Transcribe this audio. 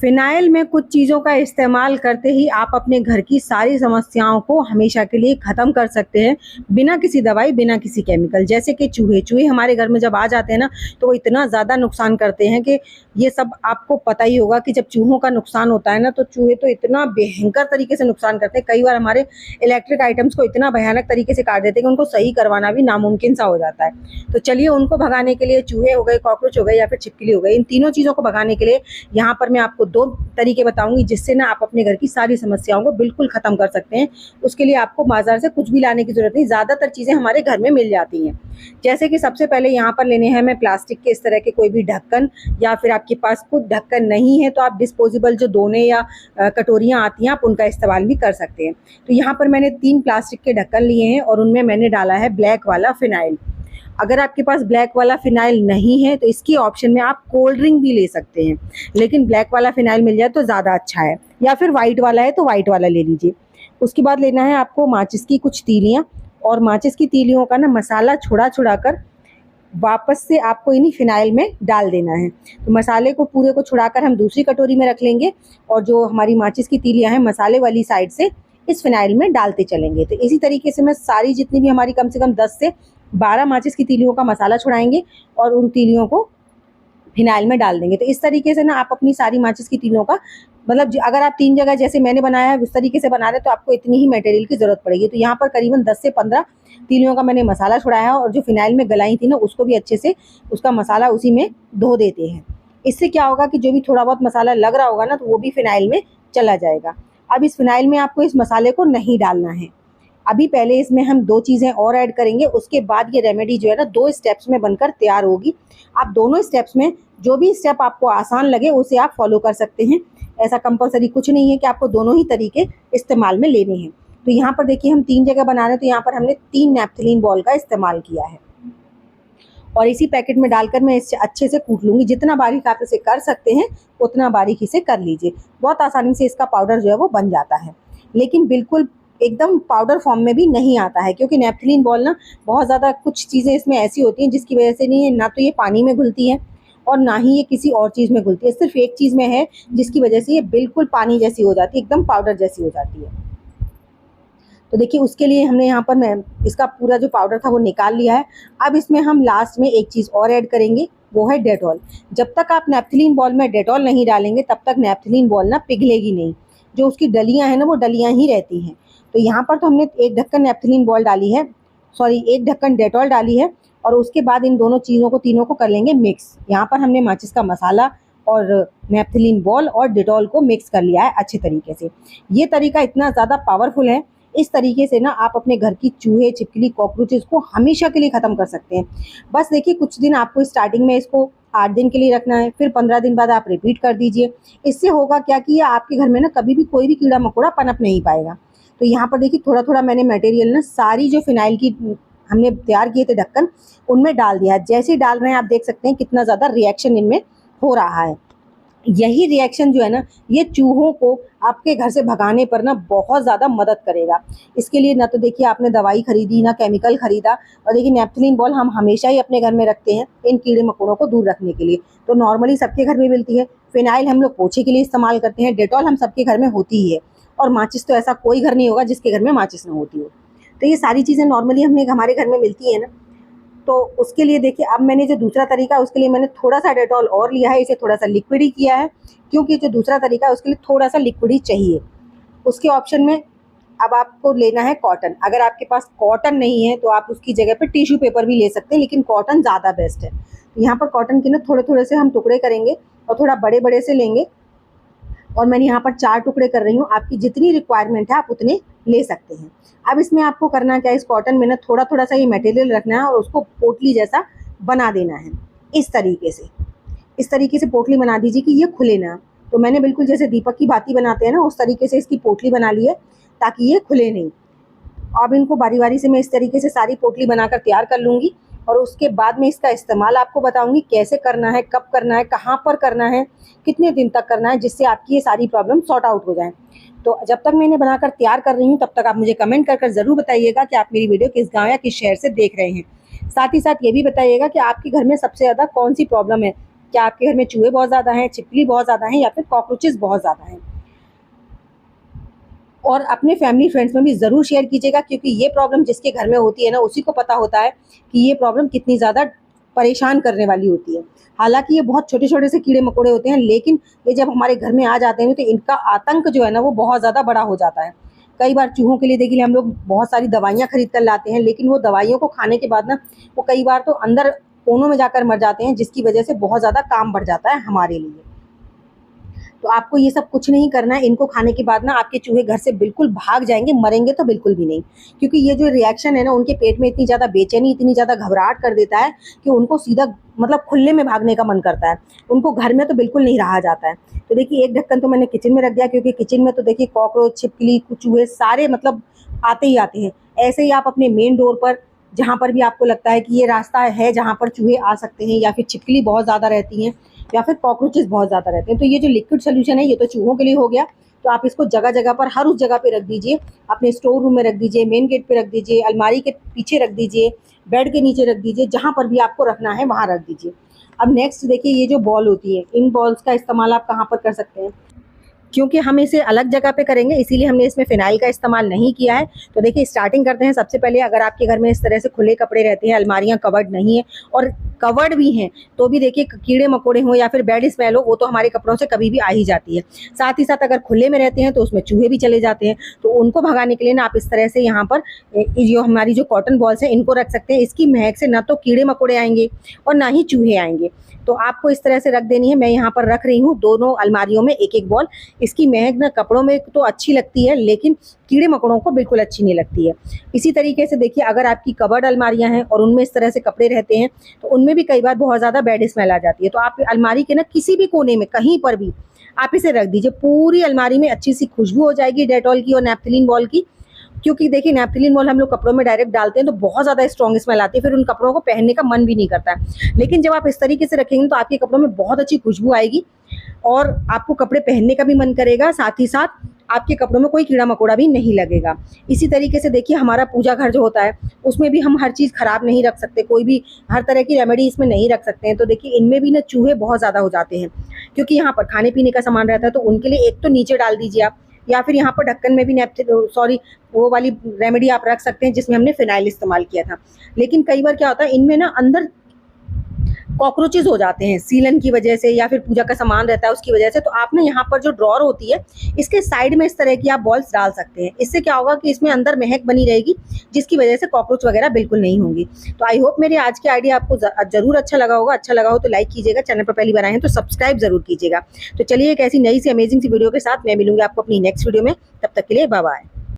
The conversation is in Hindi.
फ़िनाइल में कुछ चीज़ों का इस्तेमाल करते ही आप अपने घर की सारी समस्याओं को हमेशा के लिए ख़त्म कर सकते हैं, बिना किसी दवाई, बिना किसी केमिकल। जैसे कि चूहे, चूहे हमारे घर में जब आ जाते हैं ना, तो वो इतना ज़्यादा नुकसान करते हैं कि ये सब आपको पता ही होगा कि जब चूहों का नुकसान होता है ना, तो चूहे तो इतना भयंकर तरीके से नुकसान करते हैं। कई बार हमारे इलेक्ट्रिक आइटम्स को इतना भयानक तरीके से काट देते हैं कि उनको सही करवाना भी नामुमकिन सा हो जाता है। तो चलिए उनको भगाने के लिए चूहे हो गए, कॉकरोच हो गए या फिर छिपकली हो गई, इन तीनों चीज़ों को भगाने के लिए यहाँ पर मैं आपको 2 तरीके बताऊँगी जिससे ना आप अपने घर की सारी समस्याओं को बिल्कुल ख़त्म कर सकते हैं। उसके लिए आपको बाज़ार से कुछ भी लाने की ज़रूरत नहीं, ज़्यादातर चीज़ें हमारे घर में मिल जाती हैं। जैसे कि सबसे पहले यहाँ पर लेने हैं हमें प्लास्टिक के इस तरह के कोई भी ढक्कन, या फिर आपके पास खुद ढक्कन नहीं है तो आप डिस्पोजेबल जो दोने या कटोरियाँ आती हैं आप उनका इस्तेमाल भी कर सकते हैं। तो यहाँ पर मैंने 3 प्लास्टिक के ढक्कन लिए हैं और उनमें मैंने डाला है ब्लैक वाला फ़िनाइल। अगर आपके पास ब्लैक वाला फ़िनाइल नहीं है तो इसकी ऑप्शन में आप कोल्ड ड्रिंक भी ले सकते हैं, लेकिन ब्लैक वाला फ़िनाइल मिल जाए तो ज़्यादा अच्छा है, या फिर वाइट वाला है तो वाइट वाला ले लीजिए। उसके बाद लेना है आपको माचिस की कुछ तीलियाँ, और माचिस की तीलियों का ना मसाला छुड़ा-छुड़ा कर वापस से आपको इन्हीं फ़िनाइल में डाल देना है। तो मसाले को पूरे को छुड़ाकर हम दूसरी कटोरी में रख लेंगे, और जो हमारी माचिस की तीलियाँ हैं मसाले वाली साइड से इस फ़िनाइल में डालते चलेंगे। तो इसी तरीके से मैं सारी जितनी भी हमारी कम से कम 10 से 12 माचिस की तीलियों का मसाला छुड़ाएँगे और उन तीलियों को फ़िनाइल में डाल देंगे। तो इस तरीके से ना आप अपनी सारी माचिस की तीलियों का मतलब अगर आप 3 जगह जैसे मैंने बनाया है उस तरीके से बना रहे हैं तो आपको इतनी ही मटेरियल की ज़रूरत पड़ेगी। तो यहाँ पर करीबन 10 से 15 तीलियों का मैंने मसाला छुड़ाया है, और जो फ़िनाइल में गलाई थी ना उसको भी अच्छे से उसका मसाला उसी में धो देते हैं। इससे क्या होगा कि जो भी थोड़ा बहुत मसाला लग रहा होगा ना तो वो भी फ़िनाइल में चला जाएगा। अब इस फ़िनाइल में आपको इस मसाले को नहीं डालना है। अभी पहले इसमें हम 2 चीज़ें और ऐड करेंगे, उसके बाद ये रेमेडी जो है ना 2 स्टेप्स में बनकर तैयार होगी। आप दोनों स्टेप्स में जो भी स्टेप आपको आसान लगे उसे आप फ़ॉलो कर सकते हैं। ऐसा कंपल्सरी कुछ नहीं है कि आपको दोनों ही तरीके इस्तेमाल में लेने हैं। तो यहाँ पर देखिए हम 3 जगह बना रहे हैं, तो यहाँ पर हमने 3 नैप्थलीन बॉल का इस्तेमाल किया है, और इसी पैकेट में डालकर मैं इसे अच्छे से कूट लूँगी। जितना बारीक आप इसे कर सकते हैं उतना बारीकी से कर लीजिए। बहुत आसानी से इसका पाउडर जो है वो बन जाता है, लेकिन बिल्कुल एकदम पाउडर फॉर्म में भी नहीं आता है, क्योंकि नैप्थलीन बॉल ना बहुत ज़्यादा कुछ चीज़ें इसमें ऐसी होती हैं जिसकी वजह से नहीं, ना तो ये पानी में घुलती है और ना ही ये किसी और चीज़ में घुलती है। सिर्फ़ एक चीज़ में है जिसकी वजह से ये बिल्कुल पानी जैसी हो जाती है, एकदम पाउडर जैसी हो जाती है। तो देखिए उसके लिए हमने यहाँ पर मैं इसका पूरा जो पाउडर था वो निकाल लिया है। अब इसमें हम लास्ट में एक चीज़ और ऐड करेंगे, वो है डेटॉल। जब तक आप नैप्थलीन बॉल में डेटॉल नहीं डालेंगे तब तक नैप्थलीन बॉल ना पिघलेगी नहीं। जो उसकी डलियाँ हैं ना वो डलियाँ ही रहती हैं। तो यहाँ पर तो हमने 1 ढक्कन नैप्थलीन बॉल डाली है, सॉरी 1 ढक्कन डेटॉल डाली है, और उसके बाद इन दोनों चीज़ों को तीनों को कर लेंगे मिक्स। यहाँ पर हमने माचिस का मसाला और नैप्थलीन बॉल और डेटॉल को मिक्स कर लिया है अच्छे तरीके से। ये तरीका इतना ज़्यादा पावरफुल है, इस तरीके से ना आप अपने घर की चूहे, छिपकली, कॉकरोचेज़ को हमेशा के लिए ख़त्म कर सकते हैं। बस देखिए कुछ दिन आपको स्टार्टिंग में इसको 8 दिन के लिए रखना है, फिर 15 दिन बाद आप रिपीट कर दीजिए। इससे होगा क्या कि ये आपके घर में ना कभी भी कोई भी कीड़ा-मकोड़ा पनप नहीं पाएगा। तो यहाँ पर देखिए थोड़ा-थोड़ा मैंने मटेरियल ना सारी जो फ़िनाइल की हमने तैयार किए थे ढक्कन, उनमें डाल दिया है। जैसे ही डाल रहे हैं आप देख सकते हैं कितना ज़्यादा रिएक्शन इनमें हो रहा है। यही रिएक्शन जो है ना ये चूहों को आपके घर से भगाने पर ना बहुत ज़्यादा मदद करेगा। इसके लिए ना तो देखिए आपने दवाई खरीदी, ना केमिकल खरीदा, और देखिए नैप्थलीन बॉल हम हमेशा ही अपने घर में रखते हैं इन कीड़े-मकोड़ों को दूर रखने के लिए। तो नॉर्मली सबके घर में मिलती है। फ़िनाइल हम लोग पोछे के लिए इस्तेमाल करते हैं, डेटॉल हम सबके घर में होती ही है, और माचिस तो ऐसा कोई घर नहीं होगा जिसके घर में माचिस ना होती हो। तो ये सारी चीज़ें नॉर्मली हमारे घर में मिलती हैं ना। तो उसके लिए देखिए अब मैंने जो दूसरा तरीका है उसके लिए मैंने थोड़ा-सा डेटॉल और लिया है, इसे थोड़ा-सा लिक्विड ही किया है, क्योंकि जो दूसरा तरीका है उसके लिए थोड़ा-सा लिक्विड ही चाहिए। उसके ऑप्शन में अब आपको लेना है कॉटन। अगर आपके पास कॉटन नहीं है तो आप उसकी जगह पे टिश्यू पेपर भी ले सकते हैं, लेकिन कॉटन ज़्यादा बेस्ट है। यहाँ पर कॉटन के ना थोड़े-थोड़े से हम टुकड़े करेंगे और थोड़ा बड़े-बड़े से लेंगे, और मैंने यहाँ पर 4 टुकड़े कर रही हूँ। आपकी जितनी रिक्वायरमेंट है आप उतने ले सकते हैं। अब इसमें आपको करना क्या है, इस कॉटन में ना थोड़ा-थोड़ा सा ये मटेरियल रखना है और उसको पोटली जैसा बना देना है, इस तरीके से। इस तरीके से पोटली बना दीजिए कि ये खुले ना। तो मैंने बिल्कुल जैसे दीपक की बाती बनाते हैं ना उस तरीके से इसकी पोटली बना ली है, ताकि ये खुले नहीं। अब इनको बारी-बारी से मैं इस तरीके से सारी पोटली बनाकर तैयार कर लूँगी, और उसके बाद में इसका इस्तेमाल आपको बताऊँगी कैसे करना है, कब करना है, कहाँ पर करना है, कितने दिन तक करना है, जिससे आपकी ये सारी प्रॉब्लम सॉर्ट आउट हो जाएँ। तो जब तक मैं इन्हें बनाकर तैयार कर रही हूँ तब तक आप मुझे कमेंट कर ज़रूर बताइएगा कि आप मेरी वीडियो किस गाँव या किस शहर से देख रहे हैं। साथ ही साथ ये भी बताइएगा कि आपके घर में सबसे ज़्यादा कौन-सी प्रॉब्लम है, क्या आपके घर में चूहे बहुत ज़्यादा हैं, छिपकली बहुत ज़्यादा हैं, या फिर कॉकरोचेस बहुत ज़्यादा हैं। और अपने फैमिली फ्रेंड्स में भी ज़रूर शेयर कीजिएगा, क्योंकि ये प्रॉब्लम जिसके घर में होती है ना, उसी को पता होता है कि ये प्रॉब्लम कितनी ज़्यादा परेशान करने वाली होती है। हालाँकि ये बहुत छोटे-छोटे से कीड़े-मकोड़े होते हैं, लेकिन ये जब हमारे घर में आ जाते हैं तो इनका आतंक जो है ना वो बहुत ज़्यादा बड़ा हो जाता है। कई बार चूहों के लिए देखिए हम लोग बहुत सारी दवाइयाँ खरीद कर लाते हैं, लेकिन वो दवाइयों को खाने के बाद ना वो कई बार तो अंदर कोनों में जाकर मर जाते हैं, जिसकी वजह से बहुत ज़्यादा काम बढ़ जाता है हमारे लिए। तो आपको ये सब कुछ नहीं करना है। इनको खाने के बाद ना आपके चूहे घर से बिल्कुल भाग जाएँगे, मरेंगे तो बिल्कुल भी नहीं। क्योंकि ये जो रिएक्शन है ना उनके पेट में इतनी ज़्यादा बेचैनी, इतनी ज़्यादा घबराहट कर देता है कि उनको सीधा मतलब खुले में भागने का मन करता है। उनको घर में तो बिल्कुल नहीं रहा जाता है। तो देखिए एक ढक्कन तो मैंने किचन में रख दिया, क्योंकि किचन में तो देखिए कॉकरोच, छिपकली, चूहे सारे मतलब आते ही आते हैं। ऐसे ही आप अपने मेन डोर पर, जहाँ पर भी आपको लगता है कि ये रास्ता है जहाँ पर चूहे आ सकते हैं, या फिर छिपकली बहुत ज़्यादा रहती हैं, या फिर कॉकरोचेस बहुत ज़्यादा रहते हैं, तो ये जो लिक्विड सोल्यूशन है ये तो चूहों के लिए हो गया। तो आप इसको जगह-जगह पर हर उस जगह पे रख दीजिए। अपने स्टोर रूम में रख दीजिए, मेन गेट पे रख दीजिए, अलमारी के पीछे रख दीजिए, बेड के नीचे रख दीजिए, जहाँ पर भी आपको रखना है वहाँ रख दीजिए। अब नेक्स्ट देखिए ये जो बॉल होती है, इन बॉल्स का इस्तेमाल आप कहाँ पर कर सकते हैं? क्योंकि हम इसे अलग जगह पे करेंगे, इसीलिए हमने इसमें फ़िनाइल का इस्तेमाल नहीं किया है। तो देखिए स्टार्टिंग करते हैं। सबसे पहले अगर आपके घर में इस तरह से खुले कपड़े रहते हैं, अलमारियाँ कवर्ड नहीं है, और कवर्ड भी हैं, तो भी देखिए कीड़े-मकोड़े हों या फिर बैड स्मेल हो, वो तो हमारे कपड़ों से कभी भी आ ही जाती है। साथ ही साथ अगर खुले में रहते हैं तो उसमें चूहे भी चले जाते हैं। तो उनको भगाने के लिए ना आप इस तरह से यहाँ पर जो हमारी जो कॉटन बॉल्स हैं इनको रख सकते हैं। इसकी महक से ना तो कीड़े-मकोड़े आएँगे और ना ही चूहे आएँगे। तो आपको इस तरह से रख देनी है। मैं यहाँ पर रख रही हूँ दोनों अलमारियों में एक-एक बॉल। इसकी महक ना कपड़ों में तो अच्छी लगती है, लेकिन कीड़े-मकोड़ों को बिल्कुल अच्छी नहीं लगती है। इसी तरीके से देखिए अगर आपकी कबर्ड अलमारियाँ हैं और उनमें इस तरह से कपड़े रहते हैं, तो उनमें भी कई बार बहुत ज़्यादा बैड स्मेल आ जाती है। तो आप अलमारी के ना किसी भी कोने में, कहीं पर भी आप इसे रख दीजिए। पूरी अलमारी में अच्छी-सी खुशबू हो जाएगी डेटॉल की और नैप्थलीन बॉल की। क्योंकि देखिए नैप्थलीन बॉल हम लोग कपड़ों में डायरेक्ट डालते हैं तो बहुत ज़्यादा स्ट्रॉन्ग स्मेल आती है, फिर उन कपड़ों को पहनने का मन भी नहीं करता है। लेकिन जब आप इस तरीके से रखेंगे तो आपके कपड़ों में बहुत अच्छी खुशबू आएगी और आपको कपड़े पहनने का भी मन करेगा, साथ ही साथ आपके कपड़ों में कोई कीड़ा-मकोड़ा भी नहीं लगेगा। इसी तरीके से देखिए हमारा पूजा घर जो होता है, उसमें भी हम हर चीज़ खराब नहीं रख सकते, कोई भी हर तरह की रेमेडी इसमें नहीं रख सकते हैं। तो देखिए इनमें भी ना चूहे बहुत ज़्यादा हो जाते हैं, क्योंकि यहाँ पर खाने-पीने का सामान रहता है, तो उनके लिए एक तो नीचे डाल दीजिए आप, या फिर यहाँ पर ढक्कन में भी वो वाली रेमेडी आप रख सकते हैं जिसमें हमने फ़िनाइल इस्तेमाल किया था। लेकिन कई बार क्या होता है इनमें ना अंदर कॉकरोचेस हो जाते हैं सीलन की वजह से, या फिर पूजा का सामान रहता है उसकी वजह से। तो आप ना यहाँ पर जो ड्रॉअर होती है इसके साइड में इस तरह की आप बॉल्स डाल सकते हैं। इससे क्या होगा कि इसमें अंदर महक बनी रहेगी, जिसकी वजह से कॉकरोच वगैरह बिल्कुल नहीं होंगी। तो आई होप मेरे आज के आइडिया आपको ज़रूर अच्छा लगा होगा। अच्छा लगा हो तो लाइक कीजिएगा, चैनल पर पहली बार आए हैं तो सब्सक्राइब ज़रूर कीजिएगा। तो चलिए एक ऐसी नई सी अमेजिंग सी वीडियो के साथ मैं मिलूँगी आपको अपनी नेक्स्ट वीडियो में। तब तक के लिए बाय बाय।